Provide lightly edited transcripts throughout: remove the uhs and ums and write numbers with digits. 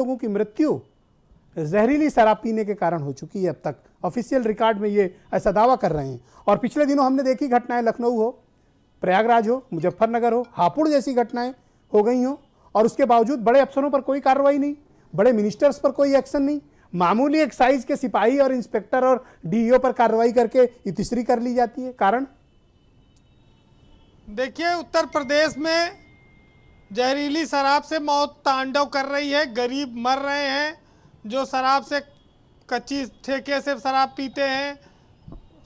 लोगों की मृत्यु जहरीली शराब पीने के कारण हो चुकी है। अब तक ऑफिशियल रिकॉर्ड में ये ऐसा दावा कर रहे हैं। और पिछले दिनों हमने देखी घटनाएं, लखनऊ हो, प्रयागराज हो, मुजफ्फरनगर हो, हापुड़ जैसी घटनाएं हो गई हो, और उसके बावजूद बड़े अफसरों पर कोई कार्रवाई नहीं, बड़े मिनिस्टर्स पर कोई एक्शन नहीं। मामूली एक्साइज के सिपाही और इंस्पेक्टर और डीईओ पर कार्रवाई करके इतिश्री कर ली जाती है। कारण देखिए, उत्तर प्रदेश में जहरीली शराब से मौत तांडव कर रही है। गरीब मर रहे हैं जो शराब से, कच्ची ठेके से शराब पीते हैं।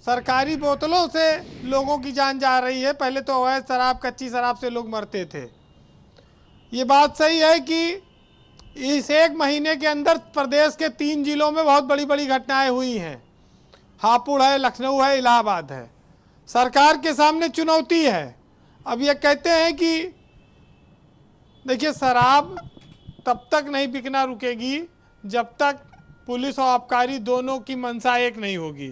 सरकारी बोतलों से लोगों की जान जा रही है। पहले तो अवैध शराब, कच्ची शराब से लोग मरते थे। ये बात सही है कि इस एक महीने के अंदर प्रदेश के 3 जिलों में बहुत बड़ी बड़ी घटनाएं हुई हैं। हापुड़ है, लखनऊ है, इलाहाबाद है। सरकार के सामने चुनौती है। अब ये कहते हैं कि देखिए, शराब तब तक नहीं बिकना रुकेगी जब तक पुलिस और आबकारी दोनों की मंशा एक नहीं होगी।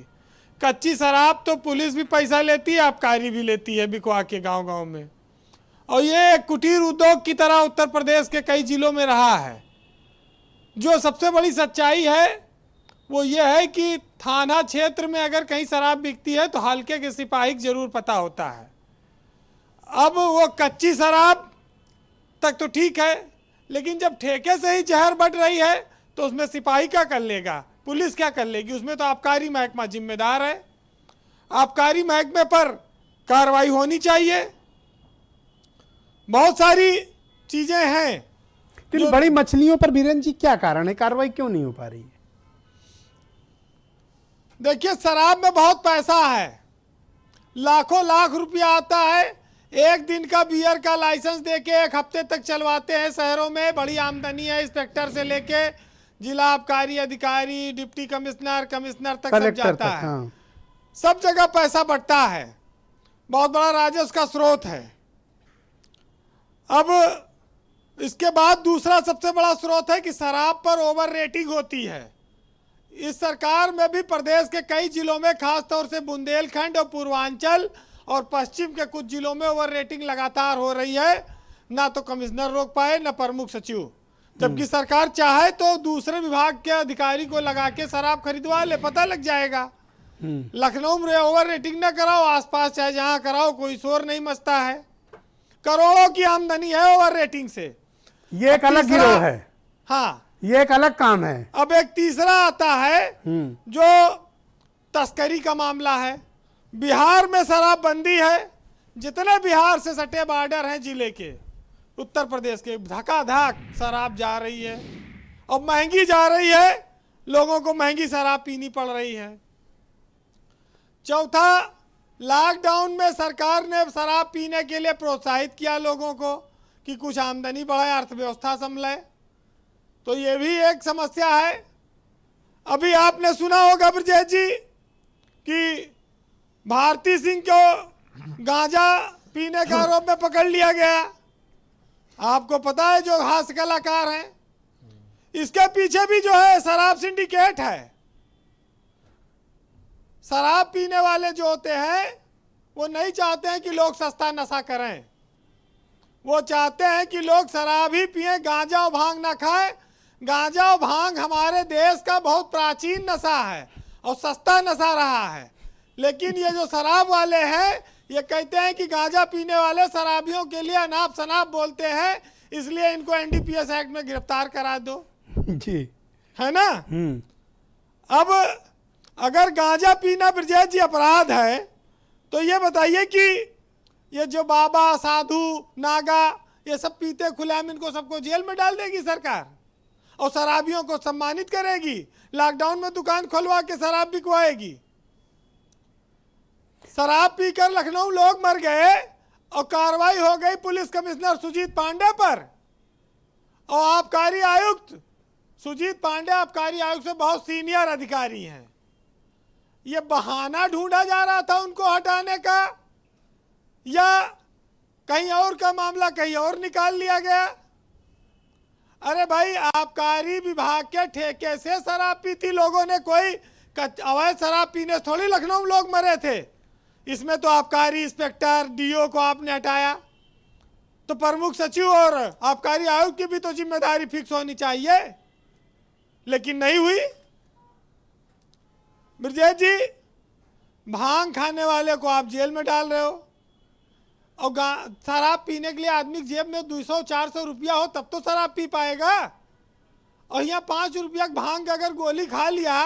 कच्ची शराब तो पुलिस भी पैसा लेती है, आबकारी भी लेती है बिकवा के गांव-गांव में। और ये कुटीर उद्योग की तरह उत्तर प्रदेश के कई जिलों में रहा है। जो सबसे बड़ी सच्चाई है वो ये है कि थाना क्षेत्र में अगर कहीं शराब बिकती है तो हल्के के सिपाही जरूर पता होता है। अब वो कच्ची शराब तक तो ठीक है, लेकिन जब ठेके से ही जहर बढ़ रही है तो उसमें सिपाही क्या कर लेगा, पुलिस क्या कर लेगी? उसमें तो आबकारी महकमा जिम्मेदार है। आबकारी महकमे पर कार्रवाई होनी चाहिए। बहुत सारी चीजें हैं। इन बड़ी मछलियों पर बीरेन जी क्या कारण है, कार्रवाई क्यों नहीं हो पा रही है? देखिए, शराब में बहुत पैसा है, लाखों लाख रुपया आता है। एक दिन का बियर का लाइसेंस देके 1 हफ्ते तक चलवाते हैं शहरों में। बड़ी आमदनी है, इंस्पेक्टर से लेके जिला आबकारी अधिकारी, डिप्टी कमिश्नर, कमिश्नर तक सब जाता है। हाँ। सब जगह पैसा बढ़ता है, बहुत बड़ा राजस्व का स्रोत है। अब इसके बाद दूसरा सबसे बड़ा स्रोत है कि शराब पर ओवर रेटिंग होती है। इस सरकार में भी प्रदेश के कई जिलों में, खासतौर से बुंदेलखंड और पूर्वांचल और पश्चिम के कुछ जिलों में ओवर रेटिंग लगातार हो रही है। ना तो कमिश्नर रोक पाए, ना प्रमुख सचिव। जबकि सरकार चाहे तो दूसरे विभाग के अधिकारी को लगा के शराब खरीदवा ले, पता लग जाएगा। लखनऊ में ओवर रेटिंग ना कराओ, आसपास चाहे जहां कराओ, कोई शोर नहीं मचता है। करोड़ों की आमदनी है ओवर रेटिंग से। ये एक अलग गिरोह है। हाँ, ये एक अलग काम है। अब एक तीसरा आता है जो तस्करी का मामला है। बिहार में शराबबंदी है। जितने बिहार से सटे बॉर्डर हैं जिले के, उत्तर प्रदेश के, धकाधक शराब जा रही है और महंगी जा रही है। लोगों को महंगी शराब पीनी पड़ रही है। चौथा, लॉकडाउन में सरकार ने शराब पीने के लिए प्रोत्साहित किया लोगों को कि कुछ आमदनी बढ़े, अर्थव्यवस्था संभले। तो ये भी एक समस्या है। अभी आपने सुना होगा ब्रजेश जी कि भारती सिंह को गांजा पीने के आरोप में पकड़ लिया गया। आपको पता है, जो हास्य कलाकार हैं, इसके पीछे भी जो है शराब सिंडिकेट है। शराब पीने वाले जो होते हैं वो नहीं चाहते हैं कि लोग सस्ता नशा करें। वो चाहते हैं कि लोग शराब ही पिए, गांजा और भांग ना खाएं। गांजा और भांग हमारे देश का बहुत प्राचीन नशा है और सस्ता नशा रहा है। लेकिन ये जो शराब वाले हैं, ये कहते हैं कि गांजा पीने वाले शराबियों के लिए अनाप शनाप बोलते हैं, इसलिए इनको एनडीपीएस एक्ट में गिरफ्तार करा दो जी, है ना। अब अगर गांजा पीना ब्रजेश जी अपराध है, तो ये बताइए कि ये जो बाबा, साधु, नागा, ये सब पीते खुलेआम, इनको सबको जेल में डाल देगी सरकार और शराबियों को सम्मानित करेगी। लॉकडाउन में दुकान खुलवा के शराब बिकवाएगी। शराब पीकर लखनऊ लोग मर गए और कार्रवाई हो गई पुलिस कमिश्नर सुजीत पांडे पर। और आबकारी आयुक्त सुजीत पांडे आबकारी आयुक्त से बहुत सीनियर अधिकारी हैं। ये बहाना ढूंढा जा रहा था उनको हटाने का, या कहीं और का मामला कहीं और निकाल लिया गया? अरे भाई, आबकारी विभाग के ठेके से शराब पीती लोगों ने, कोई अवैध शराब पीने थोड़ी लखनऊ लोग मरे थे। इसमें तो आबकारी इंस्पेक्टर, डीओ को आपने हटाया, तो प्रमुख सचिव और आबकारी आयुक्त की भी तो जिम्मेदारी फिक्स होनी चाहिए। लेकिन नहीं हुई। ब्रजेश जी, भांग खाने वाले को आप जेल में डाल रहे हो, और शराब पीने के लिए आदमी की जेब में 200-400 रुपया हो तब तो शराब पी पाएगा। और यहाँ 5 रुपया भांग का अगर गोली खा लिया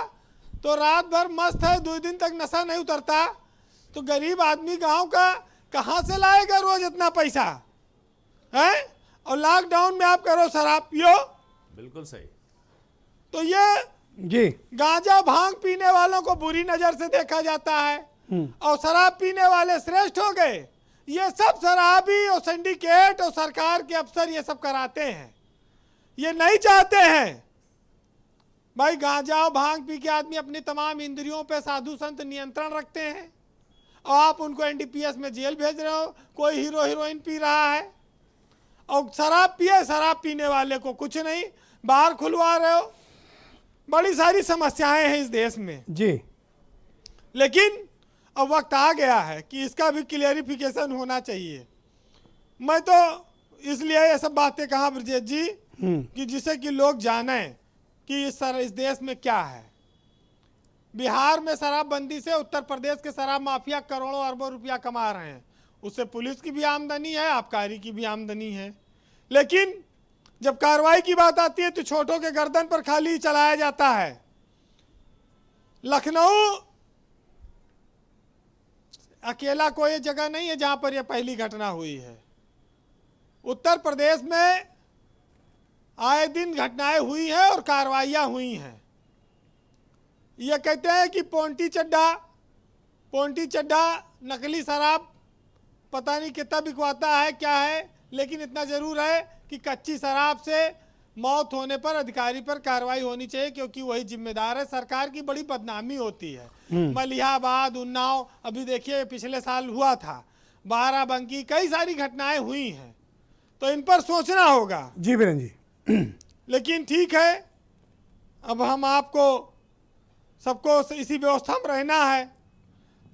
तो रात भर मस्त है, 2 दिन तक नशा नहीं उतरता, तो गरीब आदमी गांव का कहाँ से लाएगा रोज इतना पैसा है? और लॉकडाउन में आप करो शराब पियो, बिल्कुल सही। तो ये जी गांजा भांग पीने वालों को बुरी नजर से देखा जाता है, और शराब पीने वाले श्रेष्ठ हो गए। ये सब शराबी और सिंडिकेट और सरकार के अफसर ये सब कराते हैं। ये नहीं चाहते हैं भाई गांजा और भांग पी के आदमी अपनी तमाम इंद्रियों पे साधु संत नियंत्रण रखते हैं, और आप उनको एनडीपीएस में जेल भेज रहे हो। कोई हीरो हीरोइन पी रहा है और शराब पिए, शराब पीने वाले को कुछ नहीं, बाहर खुलवा रहे हो। बड़ी सारी समस्याएं हैं इस देश में जी। लेकिन अब वक्त आ गया है कि इसका भी क्लियरिफिकेशन होना चाहिए। मैं तो इसलिए ये सब बातें कहा ब्रजेश जी कि जिससे कि लोग जाने कि इस देश में क्या है। बिहार में शराबबंदी से उत्तर प्रदेश के शराब माफिया करोड़ों अरबों रुपया कमा रहे हैं। उससे पुलिस की भी आमदनी है, आबकारी की भी आमदनी है। लेकिन जब कार्रवाई की बात आती है तो छोटों के गर्दन पर खाली चलाया जाता है। लखनऊ अकेला कोई जगह नहीं है जहां पर यह पहली घटना हुई है। उत्तर प्रदेश में आए दिन घटनाएं हुई हैं और कार्रवाइयां हुई हैं। ये कहते हैं कि पोंटी चड्ढा नकली शराब पता नहीं कितना बिकवाता है क्या है, लेकिन इतना जरूर है कि कच्ची शराब से मौत होने पर अधिकारी पर कार्रवाई होनी चाहिए, क्योंकि वही जिम्मेदार है। सरकार की बड़ी बदनामी होती है। मलिहाबाद, उन्नाव, अभी देखिए पिछले साल हुआ था, बाराबंकी, कई सारी घटनाएं हुई हैं, तो इन पर सोचना होगा। जी बीरेन जी। लेकिन ठीक है, अब हम आपको सबको इसी व्यवस्था में रहना है।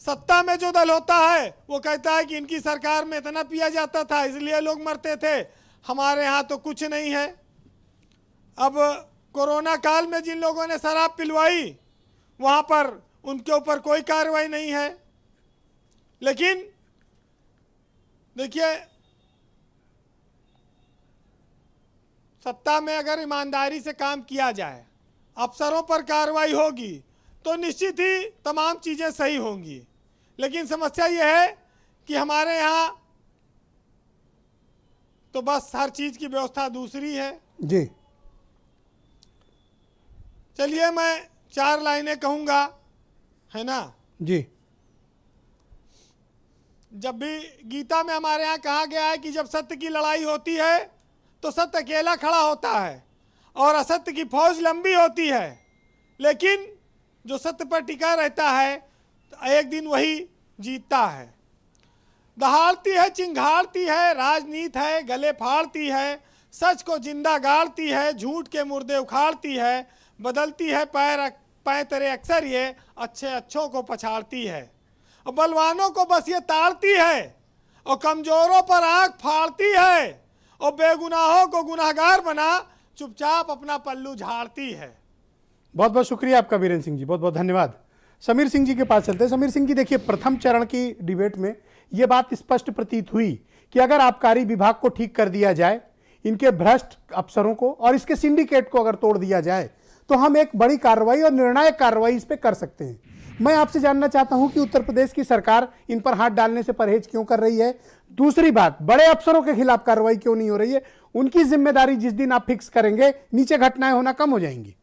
सत्ता में जो दल होता है वो कहता है कि इनकी सरकार में इतना पिया जाता था इसलिए लोग मरते थे, हमारे यहाँ तो कुछ नहीं है। अब कोरोना काल में जिन लोगों ने शराब पिलवाई वहाँ पर उनके ऊपर कोई कार्रवाई नहीं है। लेकिन देखिए, सत्ता में अगर ईमानदारी से काम किया जाए, अफसरों पर कार्रवाई होगी तो निश्चित ही तमाम चीज़ें सही होंगी। लेकिन समस्या यह है कि हमारे यहाँ तो बस हर चीज़ की व्यवस्था दूसरी है। जी चलिए मैं 4 लाइनें कहूँगा, है ना। जी। जब भी गीता में हमारे यहाँ कहा गया है कि जब सत्य की लड़ाई होती है तो सत्य अकेला खड़ा होता है और असत्य की फौज लंबी होती है, लेकिन जो सत्य पर टिका रहता है एक दिन वही जीतता है। दहाड़ती है, चिंघाड़ती है, राजनीति है, गले फाड़ती है, सच को जिंदा गाड़ती है, झूठ के मुर्दे उखाड़ती है, बदलती है पैतरे अक्सर ये, अच्छे अच्छों को पछाड़ती है, और बलवानों को बस ये ताड़ती है, और कमजोरों पर आंख फाड़ती है, और बेगुनाहों को गुनाहगार बना चुपचाप अपना पल्लू झाड़ती है। बहुत बहुत शुक्रिया आपका बीरेन सिंह जी, बहुत बहुत धन्यवाद। समीर सिंह जी के पास चलते हैं। समीर सिंह जी, देखिए प्रथम चरण की डिबेट में यह बात स्पष्ट प्रतीत हुई कि अगर आबकारी विभाग को ठीक कर दिया जाए, इनके भ्रष्ट अफसरों को और इसके सिंडिकेट को अगर तोड़ दिया जाए तो हम एक बड़ी कार्रवाई और निर्णायक कार्रवाई इस पर कर सकते हैं। मैं आपसे जानना चाहता हूं कि उत्तर प्रदेश की सरकार इन पर हाथ डालने से परहेज क्यों कर रही है। दूसरी बात, बड़े अफसरों के खिलाफ कार्रवाई क्यों नहीं हो रही है। उनकी जिम्मेदारी जिस दिन आप फिक्स करेंगे नीचे घटनाएं होना कम हो जाएंगी।